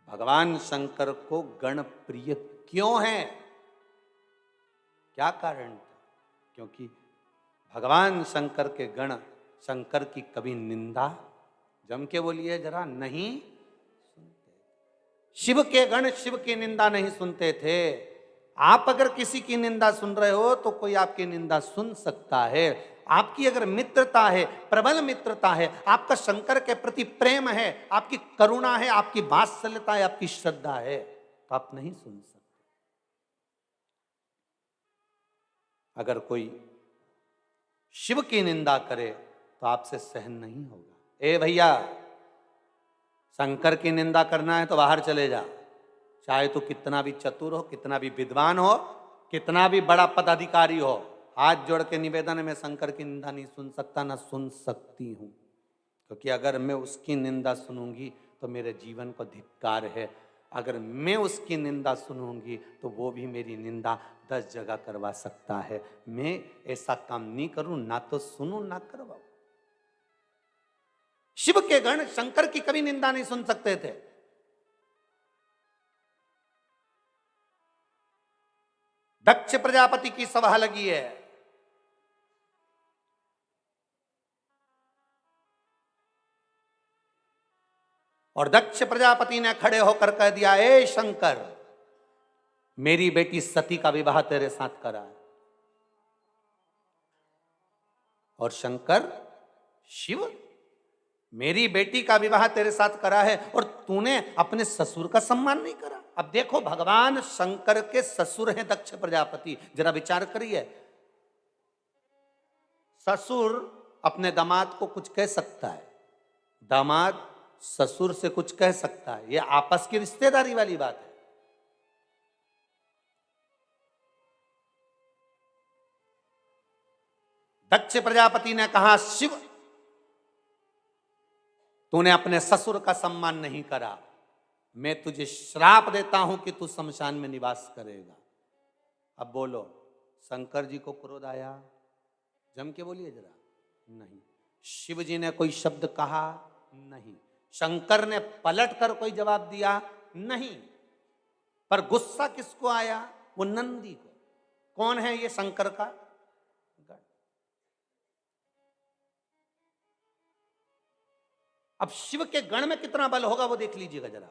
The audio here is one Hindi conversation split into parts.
भगवान शंकर को गण प्रिय क्यों है? क्या कारण था? क्योंकि भगवान शंकर के गण शंकर की कभी निंदा, जम के बोलिए जरा, नहीं सुनते। शिव के गण शिव की निंदा नहीं सुनते थे। आप अगर किसी की निंदा सुन रहे हो तो कोई आपकी निंदा सुन सकता है। आपकी अगर मित्रता है, प्रबल मित्रता है, आपका शंकर के प्रति प्रेम है, आपकी करुणा है, आपकी वात्सल्यता है, आपकी श्रद्धा है, तो आप नहीं सुन सकते। अगर कोई शिव की निंदा करे तो आपसे सहन नहीं होगा। ए भैया, शंकर की निंदा करना है तो बाहर चले जा। चाहे तो कितना भी चतुर हो, कितना भी विद्वान हो, कितना भी बड़ा पदाधिकारी हो, हाथ जोड़ के निवेदन है, मैं शंकर की निंदा नहीं सुन सकता, ना सुन सकती हूं। क्योंकि अगर मैं उसकी निंदा सुनूंगी तो मेरे जीवन को धिक्कार है। अगर मैं उसकी निंदा सुनूंगी तो वो भी मेरी निंदा 10 जगह करवा सकता है। मैं ऐसा काम नहीं करूं, ना तो सुनूं ना करवाऊं। शिव के गण शंकर की कभी निंदा नहीं सुन सकते थे। दक्ष प्रजापति की सभा लगी है, और दक्ष प्रजापति ने खड़े होकर कह दिया, ए शंकर, मेरी बेटी सती का विवाह तेरे साथ करा है। और शंकर, शिव, मेरी बेटी का विवाह तेरे साथ करा है और तूने अपने ससुर का सम्मान नहीं करा। अब देखो, भगवान शंकर के ससुर हैं दक्ष प्रजापति। जरा विचार करिए, ससुर अपने दामाद को कुछ कह सकता है, दामाद ससुर से कुछ कह सकता है, यह आपस की रिश्तेदारी वाली बात है। दक्ष प्रजापति ने कहा, शिव, तूने अपने ससुर का सम्मान नहीं करा, मैं तुझे श्राप देता हूं कि तू शमशान में निवास करेगा। अब बोलो, शंकर जी को क्रोध आया? जम के बोलिए जरा, नहीं। शिव जी ने कोई शब्द कहा? नहीं। शंकर ने पलट कर कोई जवाब दिया? नहीं। पर गुस्सा किसको आया? वो नंदी को। कौन है ये? शंकर का गण। अब शिव के गण में कितना बल होगा वो देख लीजिएगा जरा।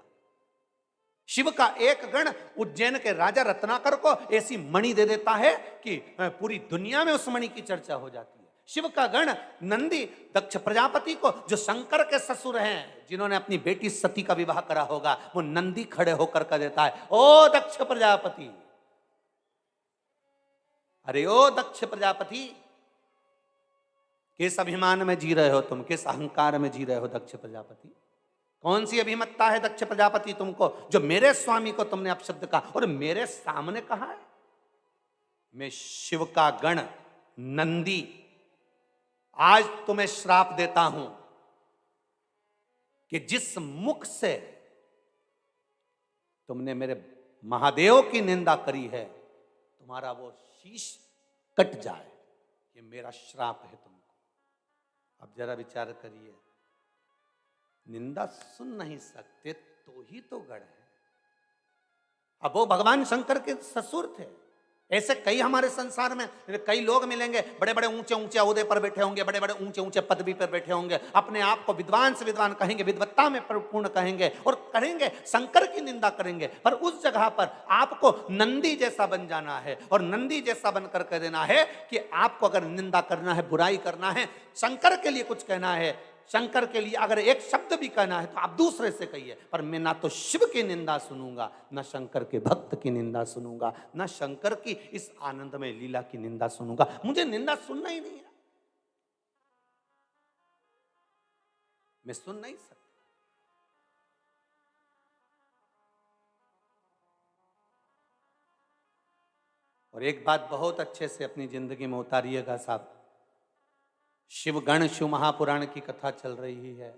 शिव का एक गण उज्जैन के राजा रत्नाकर को ऐसी मणि दे देता है कि पूरी दुनिया में उस मणि की चर्चा हो जाती है। शिव का गण नंदी दक्ष प्रजापति को, जो शंकर के ससुर हैं, जिन्होंने अपनी बेटी सती का विवाह करा होगा, वो नंदी खड़े होकर कह देता है, ओ दक्ष प्रजापति, अरे ओ दक्ष प्रजापति, किस अभिमान में जी रहे हो तुम? किस अहंकार में जी रहे हो दक्ष प्रजापति? कौन सी अभिमत्ता है दक्ष प्रजापति तुमको, जो मेरे स्वामी को तुमने अपशब्द कहा और मेरे सामने कहा है? मैं शिव का गण नंदी आज तुम्हें श्राप देता हूं कि जिस मुख से तुमने मेरे महादेव की निंदा करी है, तुम्हारा वो शीश कट जाए। ये मेरा श्राप है तुमको। अब जरा विचार करिए, निंदा सुन नहीं सकते तो ही तो गण है। अब वो भगवान शंकर के ससुर थे। ऐसे कई हमारे संसार में कई लोग मिलेंगे, बड़े बड़े ऊंचे ऊंचे ओहदे पर बैठे होंगे, बड़े बड़े ऊंचे ऊंचे पदवी पर बैठे होंगे, अपने आप को विद्वान से विद्वान कहेंगे, विद्वत्ता में पूर्ण कहेंगे और करेंगे, शंकर की निंदा करेंगे। पर उस जगह पर आपको नंदी जैसा बन जाना है और नंदी जैसा बनकर कह देना है कि आपको अगर निंदा करना है, बुराई करना है, शंकर के लिए कुछ कहना है, शंकर के लिए अगर एक शब्द भी कहना है तो आप दूसरे से कहिए, पर मैं ना तो शिव की निंदा सुनूंगा, ना शंकर के भक्त की निंदा सुनूंगा, ना शंकर की इस आनंदमय लीला की निंदा सुनूंगा। मुझे निंदा सुनना ही नहीं है, मैं सुन नहीं सकता। और एक बात बहुत अच्छे से अपनी जिंदगी में उतारिएगा साहब, शिव गण शिव महापुराण की कथा चल रही है।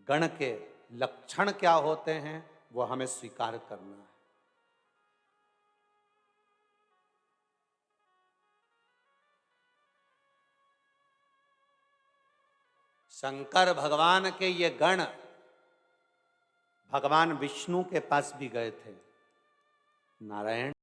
गण के लक्षण क्या होते हैं वो हमें स्वीकार करना है। शंकर भगवान के ये गण भगवान विष्णु के पास भी गए थे। नारायण,